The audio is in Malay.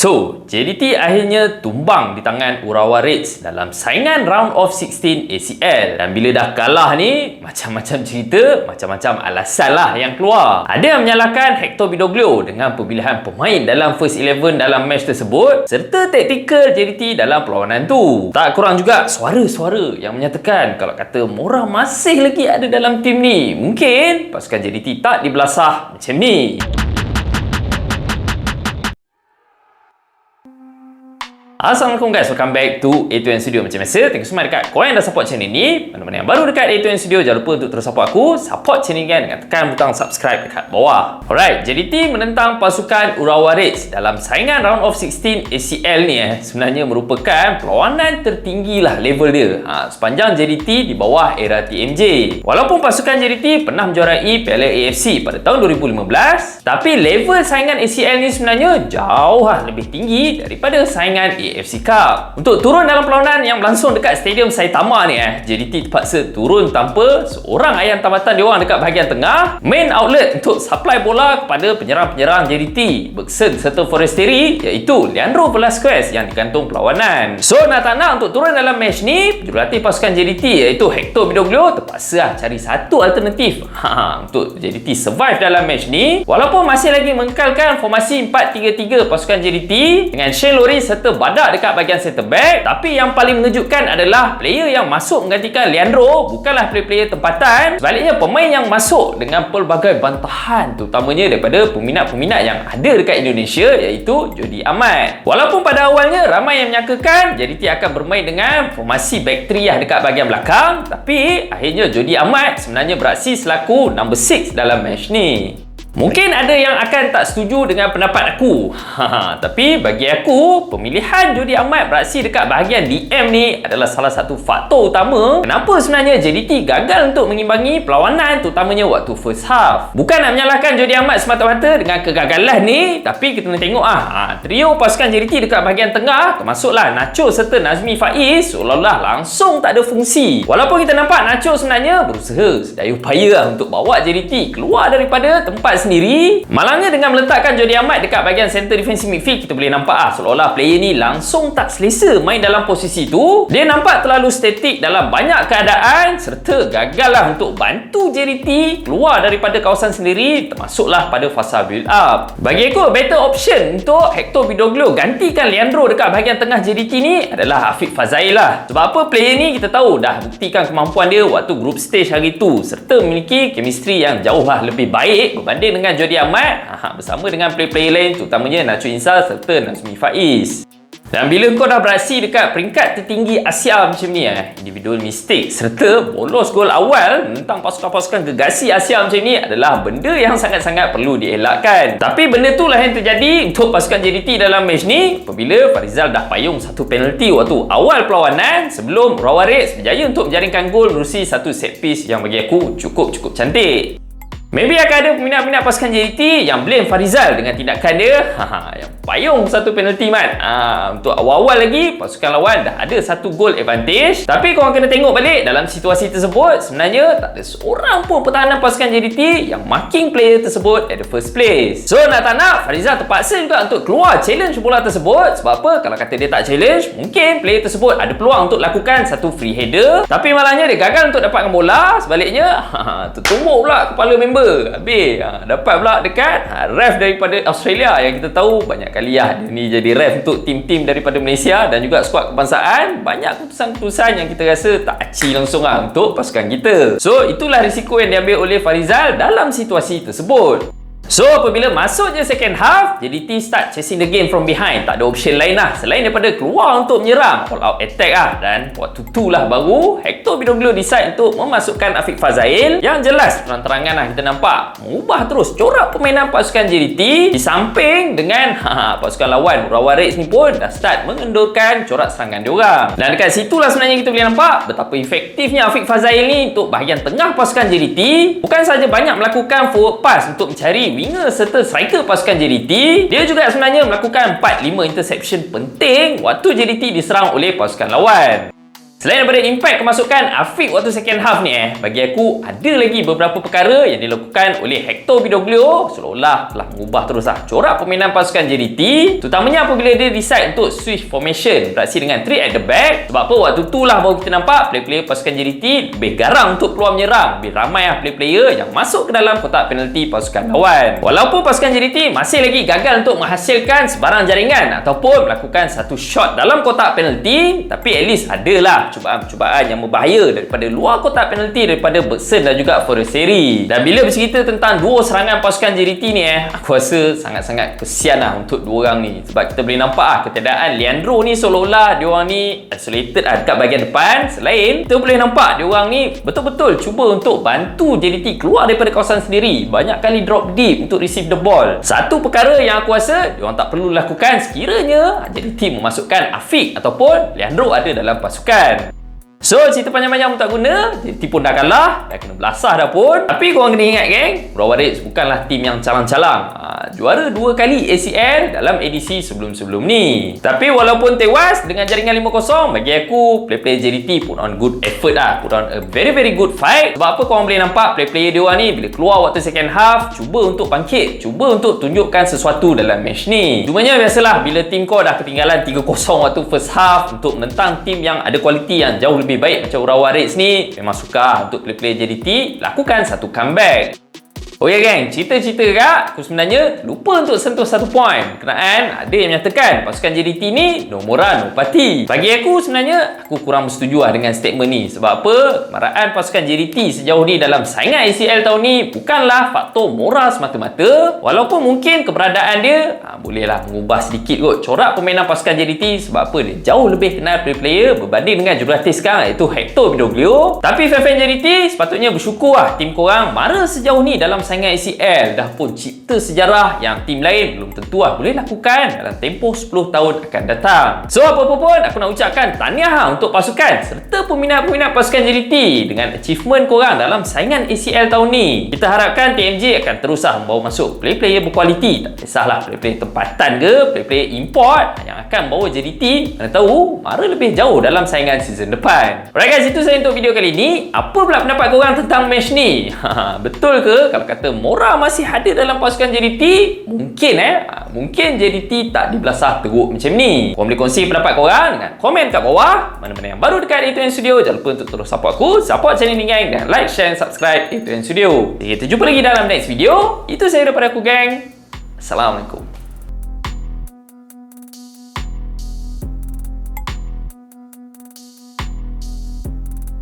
So, JDT akhirnya tumbang di tangan Urawa Reds dalam saingan round of 16 ACL. Dan bila dah kalah ni, macam-macam cerita, macam-macam alasan lah yang keluar. Ada yang menyalahkan Hector Bidoglio dengan pemilihan pemain dalam first 11 dalam match tersebut, serta taktikal JDT dalam perlawanan tu. Tak kurang juga suara-suara yang menyatakan kalau kata Mora masih lagi ada dalam tim ni, mungkin pasukan JDT tak dibelasah macam ni. Assalamualaikum guys, welcome back to A2N Studio. Macam biasa, thank you so much dekat korang yang dah support channel ni. Mana-mana yang baru dekat A2N Studio, jangan lupa untuk terus support aku. Support channel ni kan dengan tekan butang subscribe dekat bawah. Alright, JDT menentang pasukan Urawa Reds dalam saingan round of 16 ACL ni sebenarnya merupakan perlawanan tertinggi lah level dia sepanjang JDT di bawah era TMJ. Walaupun pasukan JDT pernah menjuarai Piala AFC pada tahun 2015, tapi level saingan ACL ni sebenarnya jauh lah lebih tinggi daripada saingan AFC Cup. Untuk turun dalam perlawanan yang berlangsung dekat Stadium Saitama ni JDT terpaksa turun tanpa seorang ayam tambatan diorang dekat bahagian tengah, main outlet untuk supply bola kepada penyerang-penyerang JDT, Bergson serta Forestieri, iaitu Leandro Velasquez yang digantung perlawanan. So nak tak nak, untuk turun dalam match ni, jurulatih pasukan JDT iaitu Hector Bidoglio terpaksa cari satu alternatif untuk JDT survive dalam match ni. Walaupun masih lagi mengekalkan formasi 4-3-3 pasukan JDT dengan Shane Lowry serta Badar dekat bahagian center back, tapi yang paling mengejutkan adalah player yang masuk menggantikan Leandro bukanlah player-player tempatan. Sebaliknya, pemain yang masuk dengan pelbagai bantahan, terutamanya daripada peminat-peminat yang ada dekat Indonesia, iaitu Jody Ahmad. Walaupun pada awalnya ramai yang menyangkakan JDT akan bermain dengan formasi back 3 dekat bahagian belakang, tapi akhirnya Jody Ahmad sebenarnya beraksi selaku number 6 dalam match ni. Mungkin ada yang akan tak setuju dengan pendapat aku. Tapi bagi aku, pemilihan Jody Ahmad beraksi dekat bahagian DM ni adalah salah satu faktor utama kenapa sebenarnya JDT gagal untuk mengimbangi perlawanan, terutamanya waktu first half. Bukan nak menyalahkan Jody Ahmad semata-mata dengan kegagalan ni, tapi kita nak tengok trio pasukan JDT dekat bahagian tengah, termasuklah Nacho serta Nazmi Faiz, seolah-olah langsung tak ada fungsi. Walaupun kita nampak Nacho sebenarnya berusaha sedaya upaya untuk bawa JDT keluar daripada tempat sendiri. Malangnya dengan meletakkan Jody Ahmad dekat bahagian center defensive midfield, kita boleh nampak seolah-olah player ni langsung tak selesa main dalam posisi tu. Dia nampak terlalu statik dalam banyak keadaan serta gagal untuk bantu JDT keluar daripada kawasan sendiri, termasuklah pada fasa build up. Bagi aku, better option untuk Hector Bidoglio gantikan Leandro dekat bahagian tengah JDT ni adalah Afiq Fazail lah. Sebab apa, player ni kita tahu dah buktikan kemampuan dia waktu group stage hari tu serta memiliki chemistry yang jauhlah lebih baik berbanding dengan Jody Ahmad bersama dengan player-player lain, terutamanya Nacho Insal serta Nazmi Faiz. Dan bila kau dah beraksi dekat peringkat tertinggi Asia macam ni individual mistake serta bolos gol awal tentang pasukan-pasukan gegasi Asia macam ni adalah benda yang sangat-sangat perlu dielakkan. Tapi benda tu lah yang terjadi untuk pasukan JDT dalam match ni apabila Farizal dah payung satu penalti waktu awal perlawanan sebelum Urawa Reds berjaya untuk menjaringkan gol menerusi satu set piece yang bagi aku cukup cantik. Maybe akan ada peminat-peminat pasukan JDT yang blame Farizal dengan tindakan dia yang payung satu penalti untuk awal-awal lagi pasukan lawan dah ada satu gol advantage. Tapi korang kena tengok balik dalam situasi tersebut, sebenarnya tak ada seorang pun pertahanan pasukan JDT yang marking player tersebut at the first place. So nak tak nak, Farizal terpaksa juga untuk keluar challenge bola tersebut. Sebab apa? Kalau kata dia tak challenge, mungkin player tersebut ada peluang untuk lakukan satu free header, tapi malangnya dia gagal untuk dapatkan bola. Sebaliknya tertumbuk pula kepala member. Habis dapat pula dekat ref daripada Australia yang kita tahu banyak kali dia ni jadi ref untuk tim-tim daripada Malaysia dan juga skuad kebangsaan. Banyak keputusan-keputusan yang kita rasa tak aci langsung untuk pasukan kita. So itulah risiko yang diambil oleh Farizal dalam situasi tersebut. So apabila masuk je second half, JDT start chasing the game from behind. Tak ada option lain selain daripada keluar untuk menyerang, all out attack Dan waktu tu lah baru Hector Bidoglio decide untuk memasukkan Afiq Fazail yang jelas terang-terangan kita nampak mengubah terus corak permainan pasukan JDT. Di samping dengan pasukan lawan Urawa Reds ni pun dah start mengendurkan corak serangan diorang. Dan dekat situlah sebenarnya kita boleh nampak betapa efektifnya Afiq Fazail ni untuk bahagian tengah pasukan JDT. Bukan saja banyak melakukan forward pass untuk mencari winger serta striker pasukan JDT, dia juga sebenarnya melakukan 4-5 interception penting waktu JDT diserang oleh pasukan lawan. Selain daripada impact kemasukan Afiq waktu second half ni bagi aku ada lagi beberapa perkara yang dilakukan oleh Hector Bidoglio seolah-olah telah mengubah terus corak permainan pasukan JDT, terutamanya apabila dia decide untuk switch formation beraksi dengan 3 at the back. Sebab apa, waktu tu lah baru kita nampak player-player pasukan JDT lebih garang untuk keluar menyerang, lebih ramai player-player yang masuk ke dalam kotak penalti pasukan lawan. Walaupun pasukan JDT masih lagi gagal untuk menghasilkan sebarang jaringan ataupun melakukan satu shot dalam kotak penalti, tapi at least adalah percubaan-percubaan yang berbahaya daripada luar kotak penalti daripada Bergson dan juga Forestieri. Dan bila bercerita tentang dua serangan pasukan JDT ni aku rasa sangat-sangat kesian untuk dua orang ni, sebab kita boleh nampak ketiadaan Leandro ni seolah-olah dia orang ni isolated dekat bahagian depan. Selain kita boleh nampak dia orang ni betul-betul cuba untuk bantu JDT keluar daripada kawasan sendiri, banyak kali drop deep untuk receive the ball. Satu perkara yang aku rasa dia orang tak perlu lakukan sekiranya JDT memasukkan Afiq ataupun Leandro ada dalam pasukan. So, cerita panjang-panjang pun tak guna. JDT pun dah kalah, dah kena belasah dah pun. Tapi korang kena ingat geng, Urawa Reds bukanlah tim yang calang-calang. Juara 2 kali ACL dalam edisi sebelum-sebelum ni. Tapi walaupun tewas dengan jaringan 5-0, bagi aku player-player JDT put on good effort put on a very good fight. Sebab apa korang boleh nampak player-player dia orang ni bila keluar waktu second half cuba untuk bangkit, cuba untuk tunjukkan sesuatu dalam match ni. Cumanya biasalah bila tim kau dah ketinggalan 3-0 waktu first half, untuk menentang tim yang ada kualiti yang jauh lebih baik macam Urawa Reds ni, memang suka untuk player-player JDT lakukan satu comeback. Oh ya geng, cerita-cerita kak, aku sebenarnya lupa untuk sentuh satu poin berkenaan ada yang menyatakan pasukan JDT ni no moral no party. Bagi aku sebenarnya aku kurang bersetuju dengan statement ni. Sebab apa? Kemarahan pasukan JDT sejauh ni dalam saingan ACL tahun ni bukanlah faktor moral semata-mata, walaupun mungkin keberadaan dia bolehlah mengubah sedikit kot corak permainan pasukan JDT. Sebab apa? Dia jauh lebih kenal player-player berbanding dengan jurulatih sekarang iaitu Hector Bidoglio. Tapi fan-fan JDT sepatutnya bersyukur tim korang mara sejauh ni dalam saingan ACL, dah pun cipta sejarah yang tim lain belum tentu boleh lakukan dalam tempoh 10 tahun akan datang. So apa-apa pun aku nak ucapkan tahniah untuk pasukan serta peminat-peminat pasukan JDT dengan achievement korang dalam saingan ACL tahun ni. Kita harapkan TMJ akan terus membawa masuk player-player berkualiti, tak kisahlah player-player tempatan ke player-player import yang akan bawa JDT mana tahu mara lebih jauh dalam saingan season depan. Alright guys, itu sahaja untuk video kali ni. Apa pula pendapat korang tentang match ni? Betul ke kalau kata moral masih ada dalam pasukan JDT? Mungkin mungkin JDT tak dibelasah teruk macam ni. Korang boleh kongsi pendapat korang dengan komen kat bawah. Mana-mana yang baru dekat A2N Studio, jangan lupa untuk terus support aku, support channel ni gang, dan like, share, subscribe A2N Studio. Kita jumpa lagi dalam next video. Itu sahaja daripada aku gang. Assalamualaikum.